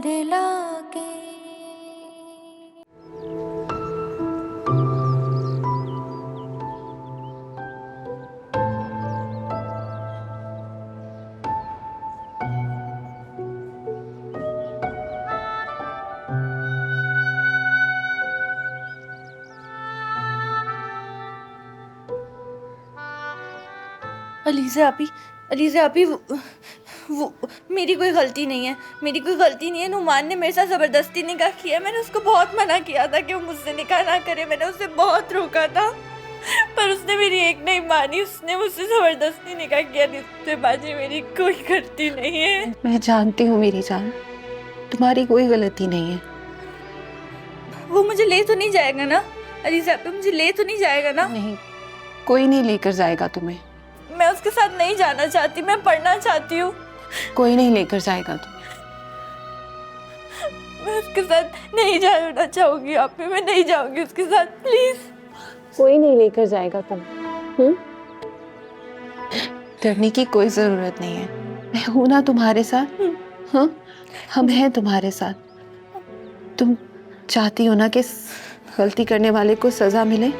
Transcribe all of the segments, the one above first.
प्यार लागे। अलीज़ा आपी वो मेरी कोई गलती नहीं है, मेरी कोई गलती नहीं है। नुमान ने मेरे साथ ज़बरदस्ती निकाह किया। मैंने उसको बहुत मना किया था कि वो मुझसे निकाह ना करे। मैंने उसे बहुत रोका था, पर उसने मेरी एक नहीं मानी। उसने मुझसे ज़बरदस्ती निकाह किया। रिश्तेबाजी मेरी कोई गलती नहीं है। मैं जानती हूँ मेरी जान, तुम्हारी कोई गलती नहीं है। वो मुझे ले तो नहीं जाएगा ना अलीज़ा आपी? मुझे ले तो नहीं जाएगा ना? नहीं, कोई नहीं लेकर जाएगा तुम्हें। मैं उसके साथ नहीं जाना चाहती, मैं पढ़ना चाहती हूँ। कोई नहीं लेकर जाएगा तुम्हें। मैं उसके साथ नहीं जाना चाहूंगी आपी, मैं नहीं जाऊंगी उसके साथ, प्लीज। कोई नहीं लेकर जाएगा तुम्हें। डरने की कोई जरूरत नहीं है, मैं हूं ना तुम्हारे साथ। हाँ, हम हैं तुम्हारे साथ। तुम चाहती हो ना कि गलती करने वाले को सजा मिले?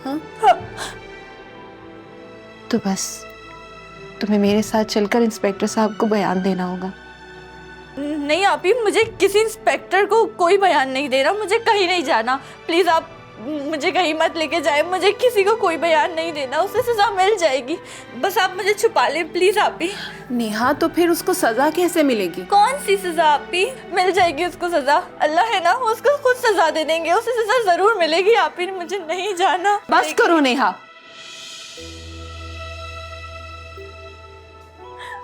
हाँ? तो बस तुम्हें मेरे साथ चलकर इंस्पेक्टर साहब को बयान देना होगा। नहीं आपी, मुझे किसी इंस्पेक्टर को कोई बयान नहीं देना। मुझे कहीं नहीं जाना, प्लीज आप मुझे कहीं मत लेके जाए। मुझे किसी को कोई बयान नहीं देना, उसे सजा मिल जाएगी। बस आप मुझे छुपा लें प्लीज आपी। नेहा, तो फिर उसको सजा कैसे मिलेगी? कौन सी सजा आपी? मिल जाएगी उसको सजा। अल्लाह है ना, उसको खुद सजा दे देंगे। उसे सजा जरूर मिलेगी आपी। मुझे नहीं जाना। बस करो नेहा।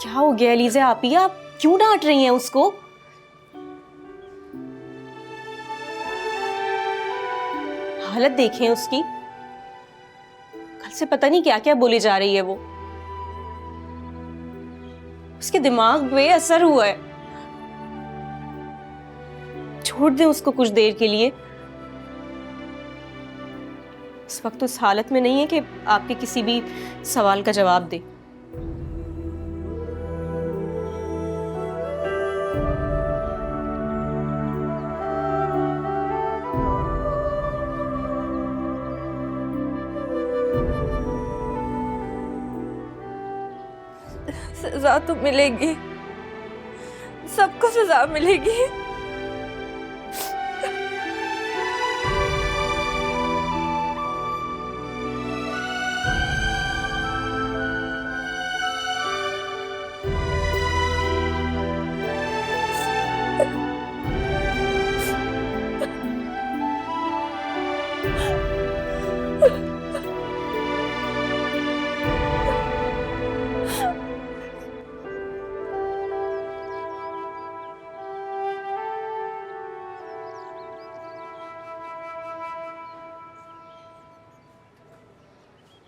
क्या हो गया अलीज़ा आपी? आप क्यों डांट रही हैं उसको? हालत देखें उसकी। कल से पता नहीं क्या क्या बोली जा रही है वो। उसके दिमाग पे असर हुआ है। छोड़ दें उसको कुछ देर के लिए। इस वक्त उस हालत में नहीं है कि आपके किसी भी सवाल का जवाब दे। सजा तो मिलेगी, सबको सजा मिलेगी।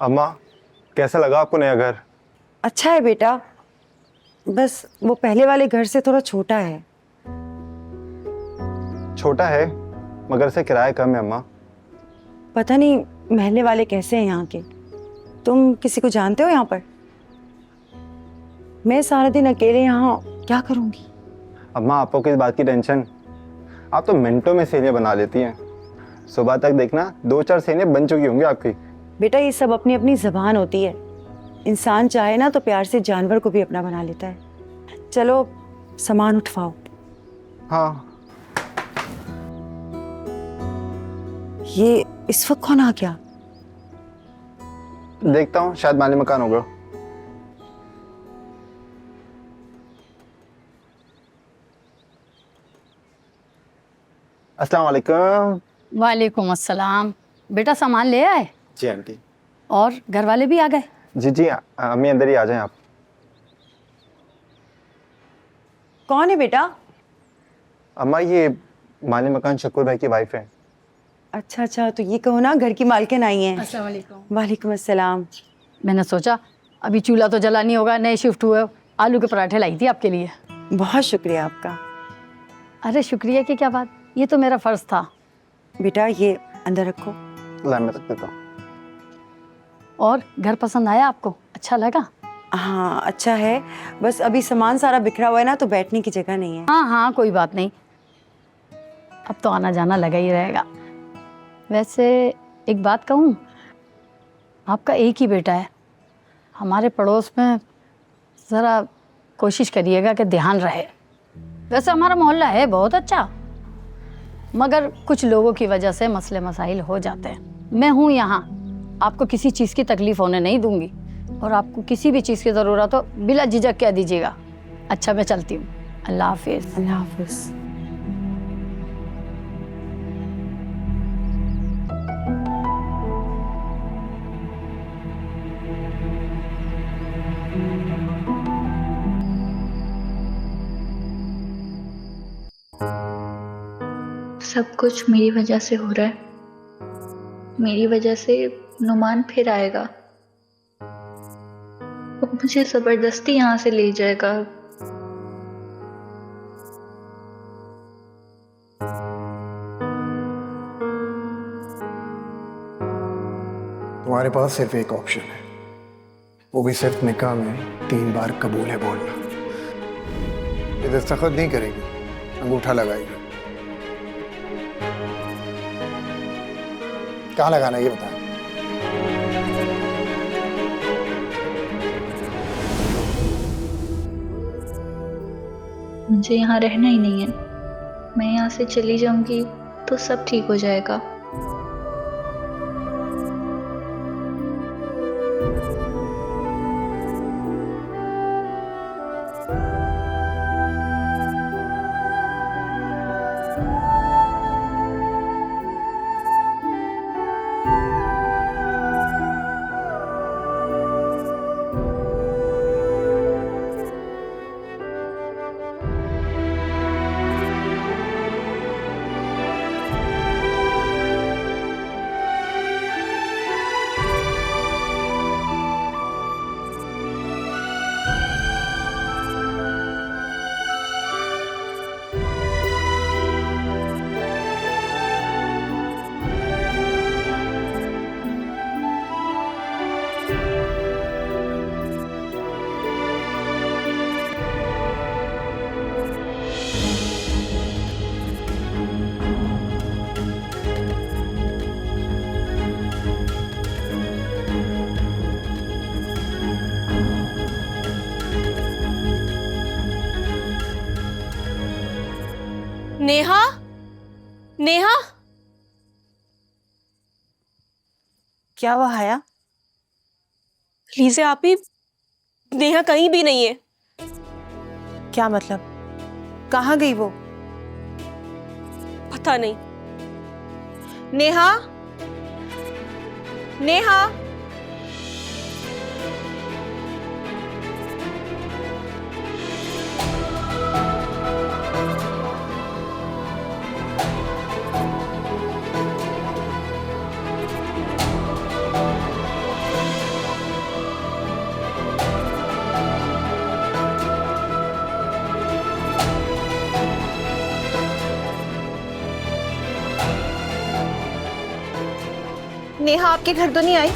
अम्मा, कैसा लगा आपको नया घर? अच्छा है बेटा, बस वो पहले वाले घर से थोड़ा छोटा है। छोटा है मगर से किराया कम है अम्मा। पता नहीं महल्ले वाले कैसे हैं यहाँ के। तुम किसी को जानते हो यहाँ पर? मैं सारा दिन अकेले यहाँ क्या करूँगी? अम्मा, आपको किस बात की टेंशन? आप तो मिनटों में सेनें बना लेती हैं। सुबह तक देखना 2-4 सेनें बन चुकी होंगी आपकी। बेटा, ये सब अपनी अपनी ज़बान होती है। इंसान चाहे ना तो प्यार से जानवर को भी अपना बना लेता है। चलो सामान उठवाओ। हाँ। ये इस वक्त कौन आ गया? देखता हूँ, शायद माली मकान होगा। अस्सलाम वालेकुम। वालेकुम अस्सलाम। बेटा सामान ले आए? जी आंटी। और घर वाले भी आ गए? जी जी, अम्मी अंदर ही आ जाएं आप। कौन है बेटा? अम्मा, ये माली मकान शकूर भाई की वाइफ है। अच्छा अच्छा, तो ये कहो ना घर की मालकिन आई हैं। अस्सलाम वालेकुम। वालेकुम अस्सलाम। मैंने सोचा अभी चूल्हा तो जला नहीं होगा, नए शिफ्ट हुए हो, आलू के पराठे लाई थी आपके लिए। बहुत शुक्रिया आपका। अरे शुक्रिया की क्या बात, ये तो मेरा फर्ज था। बेटा ये अंदर रखो। ला मैं रख देता हूँ। और घर पसंद आया आपको? अच्छा लगा? हाँ अच्छा है, बस अभी सामान सारा बिखरा हुआ है ना, तो बैठने की जगह नहीं है। हाँ हाँ कोई बात नहीं, अब तो आना जाना लगा ही रहेगा। वैसे एक बात कहूँ, आपका एक ही बेटा है, हमारे पड़ोस में ज़रा कोशिश करिएगा कि ध्यान रहे। वैसे हमारा मोहल्ला है बहुत अच्छा, मगर कुछ लोगों की वजह से मसले मसाइल हो जाते हैं। मैं हूँ यहाँ, आपको किसी चीज़ की तकलीफ होने नहीं दूंगी, और आपको किसी भी चीज़ की ज़रूरत हो बिला झिझक कह दीजिएगा। अच्छा मैं चलती हूँ, अल्लाह हाफिज़। अल्लाह हाफिज़। सब कुछ मेरी वजह से हो रहा है। मेरी वजह से नुमान फिर आएगा, वो मुझे जबरदस्ती यहाँ से ले जाएगा। तुम्हारे पास सिर्फ एक ऑप्शन है, वो भी सिर्फ निकाह में 3 बार कबूल है बोलना। ये दस्तखत नहीं करेगी, अंगूठा लगाएगी। कहाँ लगाना ये बता। मुझे यहाँ रहना ही नहीं है। मैं यहाँ से चली जाऊंगी तो सब ठीक हो जाएगा। नेहा, नेहा, क्या हुआ हया? लीजिए आप ही, नेहा कहीं भी नहीं है। क्या मतलब? कहाँ गई वो? पता नहीं। नेहा, नेहा, नेहा आपके घर तो नहीं आई?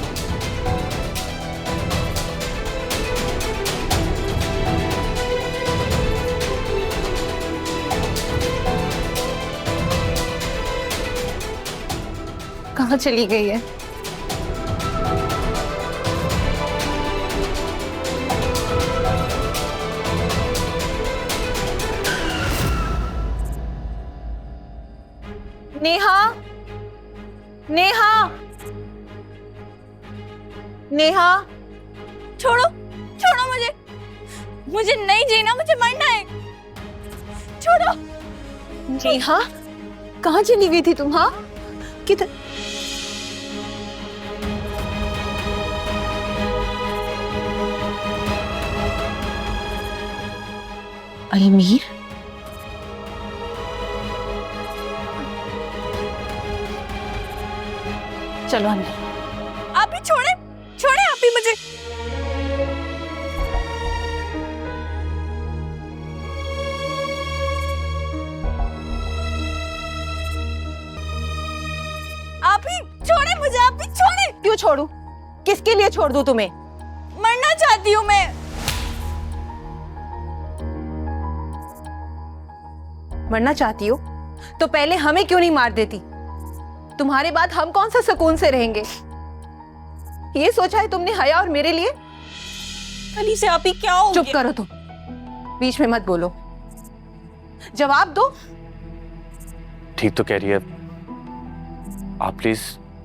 कहाँ चली गई है? नेहा, नेहा, नेहा, छोड़ो, छोड़ो मुझे, मुझे नहीं जीना, मुझे मरना है। छोड़ो। नेहा, कहाँ चली गई थी तुम? हाँ, किधर? अलमीर? चलो अंदर। आप ही छोड़े, छोड़े आप ही मुझे। आप ही छोड़े मुझे, आप ही छोड़े। क्यों छोड़ू? किसके लिए छोड़ दूं तुम्हें? मरना चाहती हूँ मैं। मरना चाहती हो तो पहले हमें क्यों नहीं मार देती? तुम्हारे बाद हम कौन सा सुकून से रहेंगे? ये सोचा है तुमने हया और मेरे लिए? अली से आप ही क्या हो चुप गया? करो तुम, बीच में मत बोलो, जवाब दो। ठीक तो कह रही है, आप प्लीज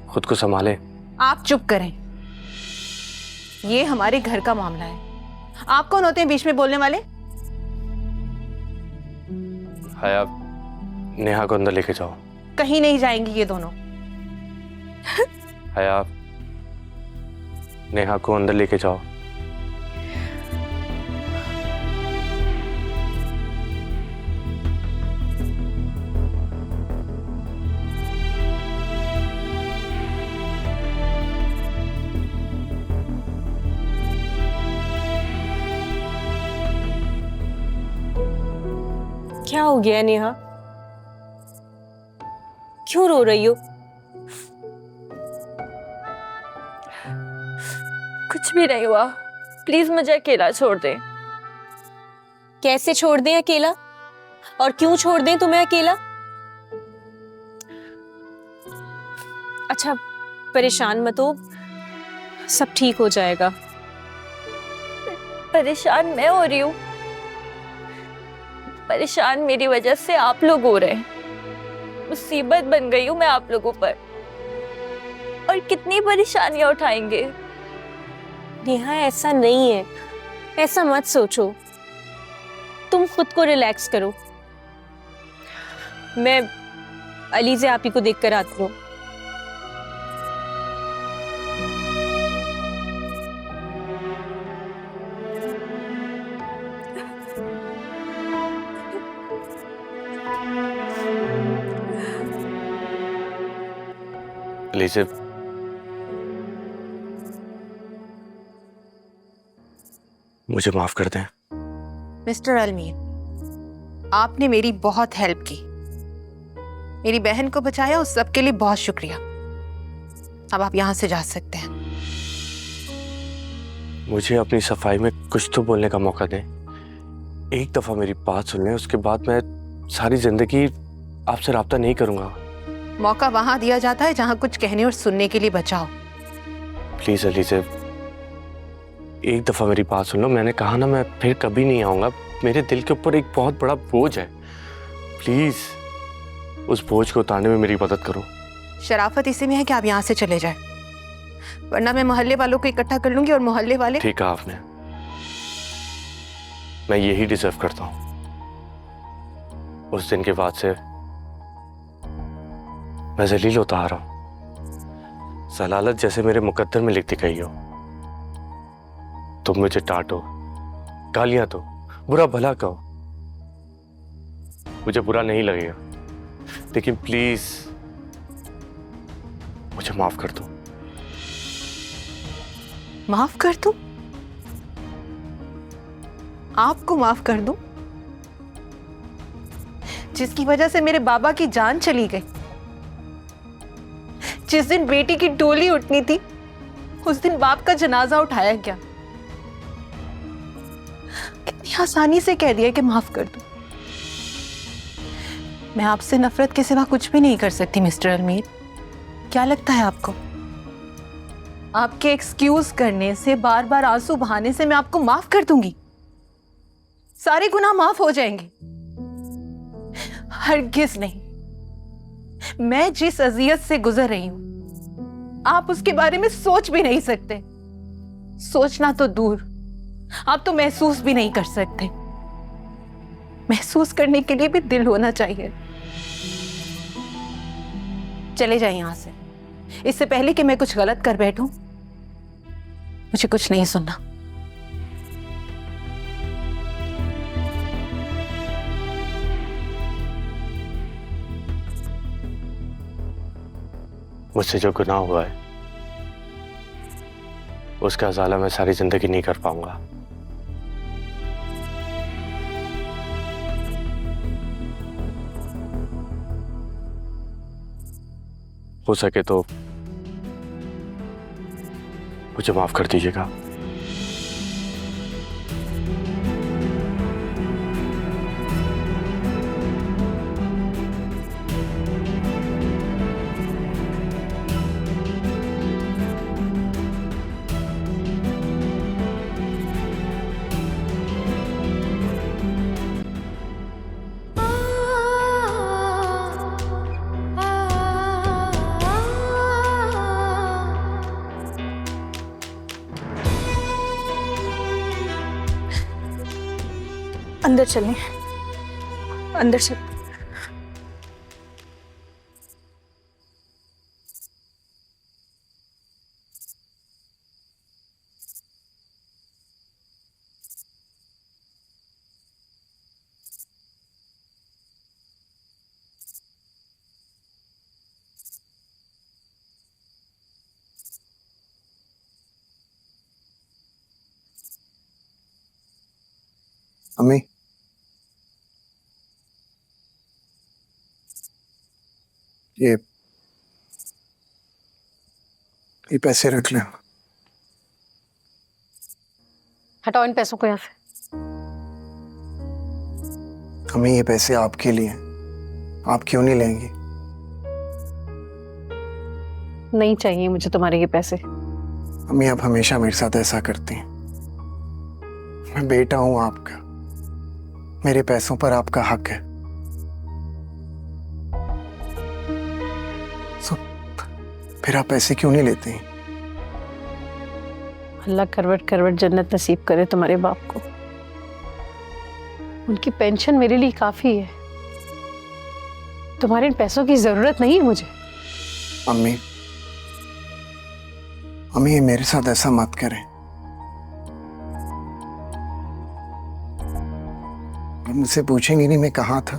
खुद को संभालें। आप चुप करें, ये हमारे घर का मामला है। आप कौन होते हैं बीच में बोलने वाले? हया, नेहा को अंदर लेके जाओ। कहीं नहीं जाएंगी ये दोनों। हया, नेहा को अंदर लेके जाओ। क्या हो गया नेहा? क्यों रो रही हो? कुछ भी नहीं हुआ, प्लीज मुझे अकेला छोड़ दे। कैसे छोड़ दें अकेला? और क्यों छोड़ दें तुम्हें अकेला? अच्छा, परेशान मत हो, सब ठीक हो जाएगा। परेशान मैं हो रही हूँ? परेशान मेरी वजह से आप लोग हो रहे हैं। मुसीबत बन गई हूँ मैं आप लोगों पर, और कितनी परेशानियां उठाएंगे। नेहा ऐसा नहीं है, ऐसा मत सोचो, तुम खुद को रिलैक्स करो। मैं अली से आप ही को देख कर आती हूँ। लीजिए, मुझे माफ कर दें। मिस्टर अलमीर, आपने मेरी बहुत हेल्प की, मेरी बहन को बचाया, उस सब के लिए बहुत शुक्रिया। अब आप यहां से जा सकते हैं। मुझे अपनी सफाई में कुछ तो बोलने का मौका दें। एक दफा मेरी बात सुन लें, उसके बाद मैं सारी जिंदगी आपसे राब्ता नहीं करूंगा। मौका वहां दिया जाता है जहां कुछ कहने और सुनने के लिए बचाओ। प्लीज अली से एक दफा मेरी बात सुन लो। मैंने कहा ना, मैं फिर कभी नहीं आऊंगा। मेरे दिल के ऊपर एक बहुत बड़ा बोझ है, प्लीज उस बोझ को उतारने में मेरी मदद करो। शराफत इसी में है कि आप यहाँ से चले जाएं, वरना मैं मोहल्ले वालों को इकट्ठा कर लूंगी और मोहल्ले वाले। ठीक कहा आपने, मैं यही डिजर्व करता हूँ। उस दिन के बाद से मैं जलील होता आ रहा हूं। जलालत जैसे मेरे मुकद्दर में लिखती गई हो। तुम मुझे डांटो, गालियां दो, बुरा भला कहो, मुझे बुरा नहीं लगेगा, लेकिन प्लीज मुझे माफ कर दो। माफ कर दूं? आपको माफ कर दूं, जिसकी वजह से मेरे बाबा की जान चली गई? जिस दिन बेटी की डोली उठनी थी, उस दिन बाप का जनाजा उठाया क्या? कितनी आसानी से कह दिया कि माफ कर दूं। मैं आपसे नफरत के सिवा कुछ भी नहीं कर सकती मिस्टर अलमीर। क्या लगता है आपको, आपके एक्सक्यूज करने से, बार बार आंसू बहाने से मैं आपको माफ कर दूंगी? सारे गुनाह माफ हो जाएंगे? हरगिज नहीं। मैं जिस अजियत से गुजर रही हूं, आप उसके बारे में सोच भी नहीं सकते। सोचना तो दूर, आप तो महसूस भी नहीं कर सकते। महसूस करने के लिए भी दिल होना चाहिए। चले जाए यहां से, इससे पहले कि मैं कुछ गलत कर बैठूं। मुझे कुछ नहीं सुनना। मुझसे जो गुनाह हुआ है, उसका अज़ाला मैं सारी जिंदगी नहीं कर पाऊंगा। हो सके तो मुझे माफ कर दीजिएगा। अंदर चलें, अंदर चल। अम्मी, ये पैसे रख लें। हटाओ इन पैसों को यहाँ से। अम्मी, ये पैसे आपके लिए हैं, आप क्यों नहीं लेंगी? नहीं चाहिए मुझे तुम्हारे ये पैसे। अम्मी, आप हमेशा मेरे साथ ऐसा करती हैं। मैं बेटा हूं आपका, मेरे पैसों पर आपका हक है। फिर आप पैसे क्यों नहीं लेते हैं? अल्लाह करवट करवट जन्नत नसीब करे तुम्हारे बाप को। उनकी पेंशन मेरे लिए काफी है, तुम्हारे इन पैसों की जरूरत नहीं है मुझे। अम्मी, अम्मी, ये मेरे साथ ऐसा मत करें। आप मुझसे पूछेंगी नहीं मैं कहाँ था,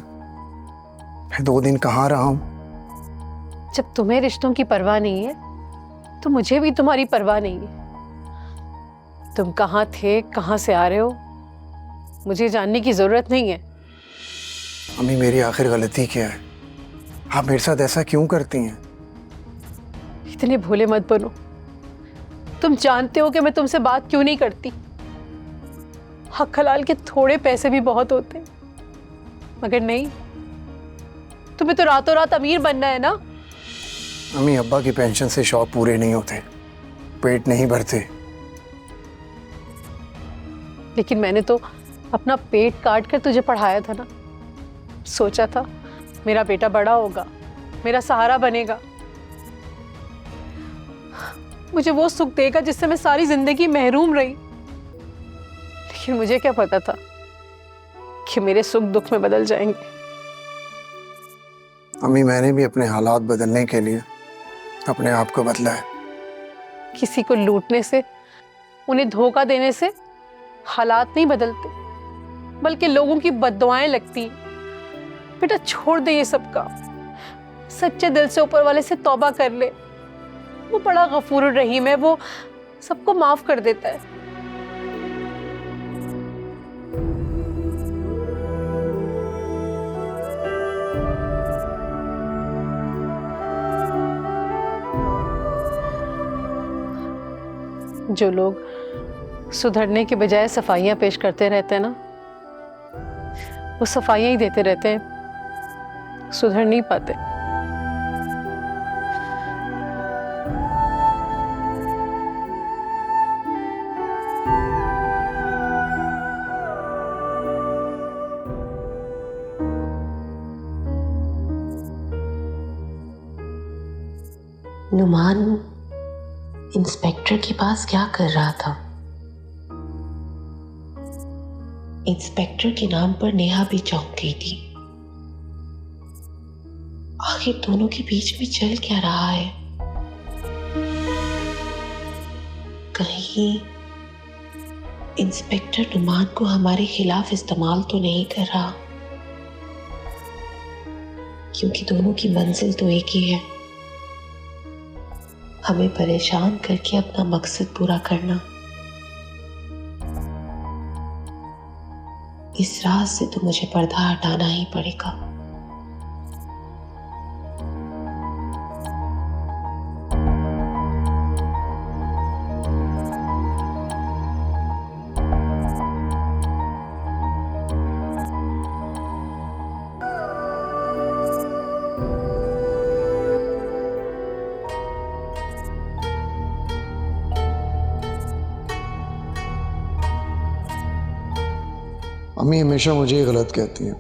मैं 2 दिन कहाँ रहा हूं। जब तुम्हें रिश्तों की परवाह नहीं है तो मुझे भी तुम्हारी परवाह नहीं है। तुम कहाँ थे, कहाँ से आ रहे हो, मुझे जानने की जरूरत नहीं है। अम्मी, मेरी आखिर गलती क्या है? आप मेरे साथ ऐसा क्यों करती हैं? इतने भोले मत बनो। तुम जानते हो कि मैं तुमसे बात क्यों नहीं करती। हक हलाल के थोड़े पैसे भी बहुत होते हैं, मगर नहीं, तुम्हें तो रातों रात अमीर बनना है ना। अम्मी, अब्बा की पेंशन से शौक पूरे नहीं होते, पेट नहीं भरते। लेकिन मैंने तो अपना पेट काट कर तुझे पढ़ाया था ना। सोचा था मेरा बेटा बड़ा होगा, मेरा सहारा बनेगा, मुझे वो सुख देगा जिससे मैं सारी जिंदगी महरूम रही। लेकिन मुझे क्या पता था कि मेरे सुख दुख में बदल जाएंगे। अम्मी, मैंने भी अपने हालात बदलने के लिए अपने आप को बदला है। किसी को लूटने से, उन्हें धोखा देने से हालात नहीं बदलते, बल्कि लोगों की बद्दुआएं लगती। बेटा छोड़ दे ये सब काम, सच्चे दिल से ऊपर वाले से तौबा कर ले। वो बड़ा गफूर रहीम है, वो सबको माफ कर देता है। जो लोग सुधरने के बजाय सफाइयां पेश करते रहते हैं ना, वो सफाइयां ही देते रहते हैं, सुधर नहीं पाते। नुमान इंस्पेक्टर के पास क्या कर रहा था? इंस्पेक्टर के नाम पर नेहा भी चौंक गई थी। आखिर दोनों के बीच में चल क्या रहा है? कहीं इंस्पेक्टर नुमान को हमारे खिलाफ इस्तेमाल तो नहीं कर रहा? क्योंकि दोनों की मंजिल तो एक ही है, हमें परेशान करके अपना मकसद पूरा करना। इस राज से तो मुझे पर्दा हटाना ही पड़ेगा। अम्मी हमेशा मुझे ये गलत कहती हैं।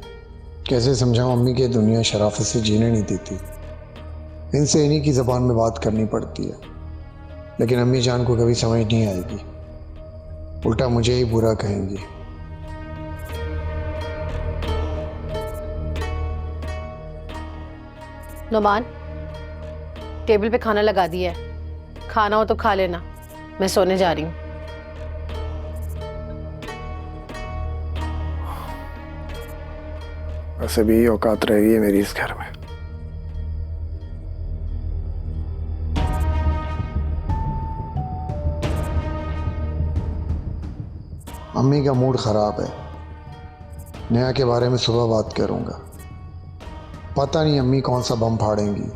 कैसे समझाऊं अम्मी की दुनिया शराफत से जीने नहीं देती। इनसे इन्हीं की ज़बान में बात करनी पड़ती है, लेकिन अम्मी जान को कभी समझ नहीं आएगी, उल्टा मुझे ही बुरा कहेंगी। नुमान, टेबल पे खाना लगा दिया है, खाना हो तो खा लेना, मैं सोने जा रही हूँ। वैसे भी औकात रहेगी मेरी इस घर में। अम्मी का मूड खराब है, नेहा के बारे में सुबह बात करूंगा। पता नहीं अम्मी कौन सा बम फाड़ेंगी।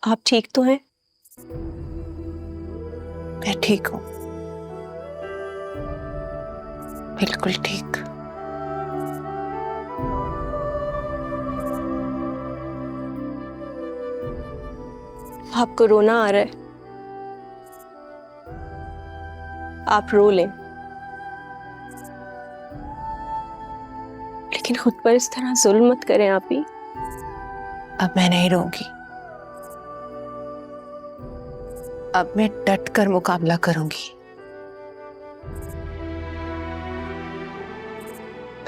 आप ठीक तो हैं? मैं ठीक हूँ, बिल्कुल ठीक। आपको रोना आ रहा है, आप रो लें, लेकिन खुद पर इस तरह जुल्म मत करें आप ही। अब मैं नहीं रोऊंगी, अब मैं डट कर मुकाबला करूंगी।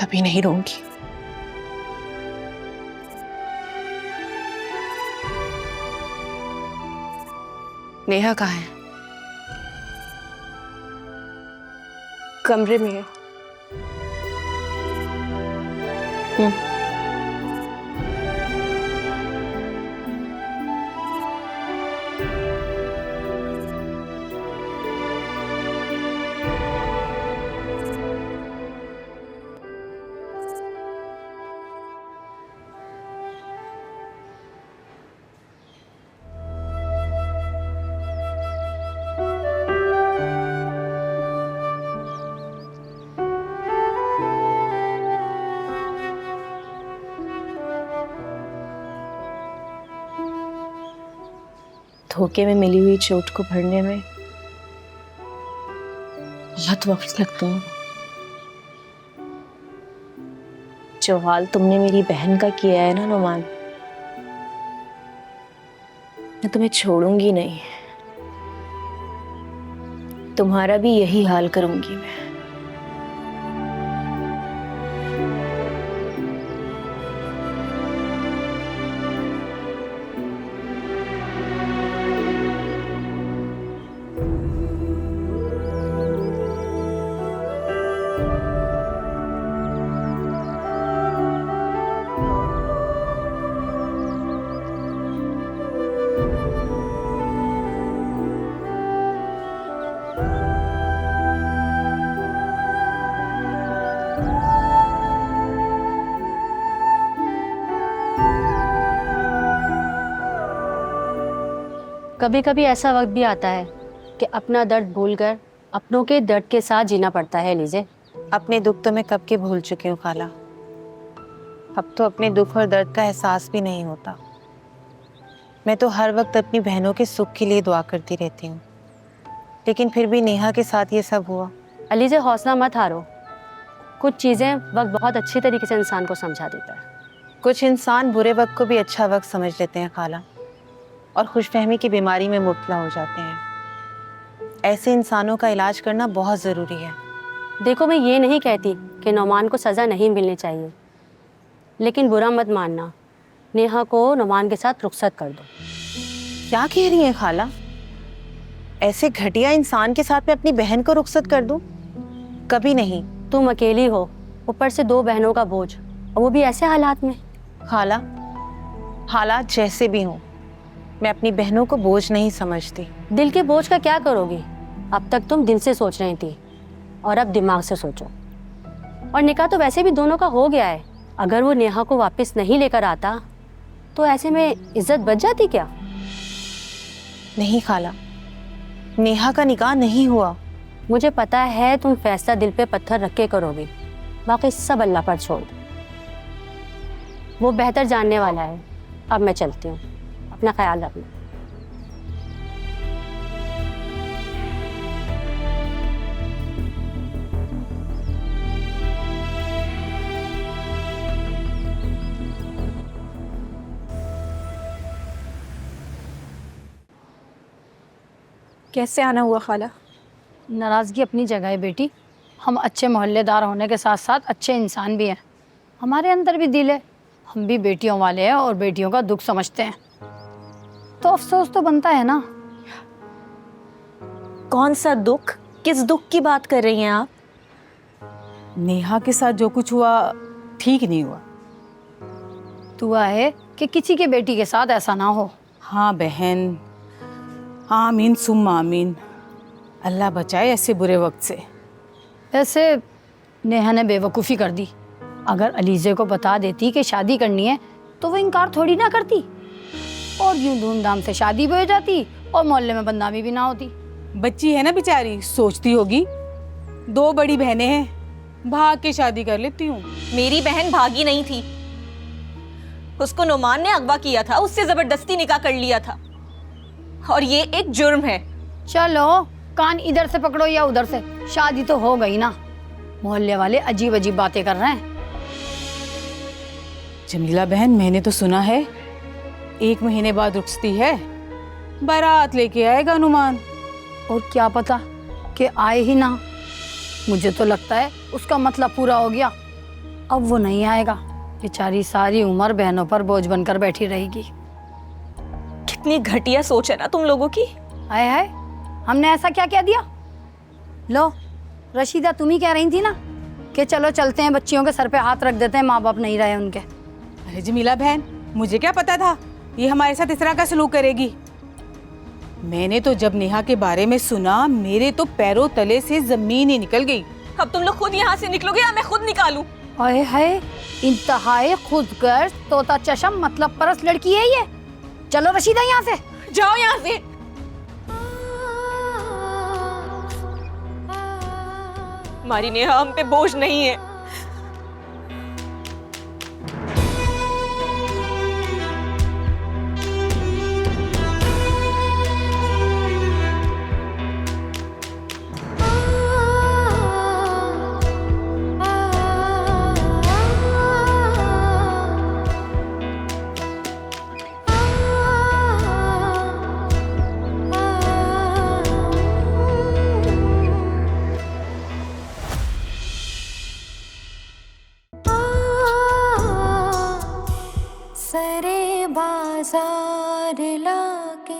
कभी नहीं रोऊंगी। नेहा कहाँ है? कमरे में है। धोखे में मिली हुई चोट को भरने में बहुत वक्त लगता है। जो हाल तुमने मेरी बहन का किया है ना नुमान, मैं तुम्हें छोड़ूंगी नहीं, तुम्हारा भी यही हाल करूंगी मैं। कभी कभी ऐसा वक्त भी आता है कि अपना दर्द भूलकर अपनों के दर्द के साथ जीना पड़ता है। लीजिए, अपने दुख तो मैं कब के भूल चुकी हूँ खाला। अब तो अपने दुख और दर्द का एहसास भी नहीं होता। मैं तो हर वक्त अपनी बहनों के सुख के लिए दुआ करती रहती हूँ, लेकिन फिर भी नेहा के साथ ये सब हुआ। अलीजे, हौसला मत हारो। कुछ चीज़ें वक्त बहुत अच्छी तरीके से इंसान को समझा देता है। कुछ इंसान बुरे वक्त को भी अच्छा वक्त समझ लेते हैं खाला, और खुशफहमी की बीमारी में मुब्तला हो जाते हैं। ऐसे इंसानों का इलाज करना बहुत ज़रूरी है। देखो, मैं ये नहीं कहती कि नुमान को सज़ा नहीं मिलनी चाहिए, लेकिन बुरा मत मानना, नेहा को नुमान के साथ रुखसत कर दो। क्या कह रही हैं खाला? ऐसे घटिया इंसान के साथ मैं अपनी बहन को रुखसत कर दूं? कभी नहीं। तुम अकेली हो, ऊपर से 2 बहनों का बोझ, और वो भी ऐसे हालात में। खाला, हालात जैसे भी हों, मैं अपनी बहनों को बोझ नहीं समझती। दिल के बोझ का क्या करोगी? अब तक तुम दिल से सोच रही थी, और अब दिमाग से सोचो। और निकाह तो वैसे भी दोनों का हो गया है। अगर वो नेहा को वापस नहीं लेकर आता तो ऐसे में इज्जत बच जाती क्या? नहीं खाला, नेहा का निकाह नहीं हुआ। मुझे पता है तुम फैसला दिल पे पत्थर रख के करोगे, बाकी सब अल्लाह पर छोड़ दो, वो बेहतर जानने वाला है। अब मैं चलती हूँ, अपना ख्याल रखना। कैसे आना हुआ खाला? नाराज़गी अपनी जगह है बेटी। हम अच्छे मोहल्लेदार होने के साथ साथ अच्छे इंसान भी हैं। हमारे अंदर भी दिल है, हम भी बेटियों वाले हैं और बेटियों का दुख समझते हैं, तो अफसोस तो बनता है ना। कौन सा दुख? किस दुख की बात कर रही हैं आप? नेहा के साथ जो कुछ हुआ ठीक नहीं हुआ। दुआ है कि किसी के बेटी के साथ ऐसा ना हो। हाँ बहन, आमीन सुम्मा आमीन। अल्लाह बचाए ऐसे बुरे वक्त से। वैसे नेहा ने बेवकूफ़ी कर दी। अगर अलीज़े को बता देती कि शादी करनी है तो वो इनकार थोड़ी ना करती, और यूं धूमधाम से शादी भी हो जाती और मोहल्ले में बदनामी भी ना होती। बच्ची है ना बेचारी, सोचती होगी 2 बड़ी बहनें हैं, भाग के शादी कर लेती हूँ। मेरी बहन भागी नहीं थी, उसको नुमान ने अगवा किया था, उससे जबरदस्ती निकाह कर लिया था, और ये एक जुर्म है। चलो कान इधर से पकड़ो या उधर से, शादी तो हो गई ना। मोहल्ले वाले अजीब अजीब बातें कर रहे हैं। जमीला बहन, मैंने तो सुना है 1 महीने बाद रुखसती है, बारात लेके आएगा अनुमान। और क्या पता कि आए ही ना। मुझे तो लगता है उसका मतलब पूरा हो गया, अब वो नहीं आएगा। बेचारी सारी उम्र बहनों पर बोझ बनकर बैठी रहेगी। कितनी घटिया सोच है ना तुम लोगों की। हाय हाय, हमने ऐसा क्या कह दिया? लो रशीदा, तुम ही कह रही थी ना कि चलो चलते हैं, बच्चियों के सर पे हाथ रख देते हैं, माँ बाप नहीं रहे उनके। अरे जमीला बहन, मुझे क्या पता था ये हमारे साथ इस तरह का सलूक करेगी। मैंने तो जब नेहा के बारे में सुना, मेरे तो पैरों तले से जमीन ही निकल गई। अब तुम लोग खुद यहाँ से निकलोगे या मैं खुद निकालूं? हाय हाय, इंतहाई खुदगर्ज तोता चशम मतलब परस लड़की है ये। चलो रशीदा यहाँ से, जाओ यहाँ से। हमारी नेहा हम पे बोझ नहीं है। सरे बाजार लाके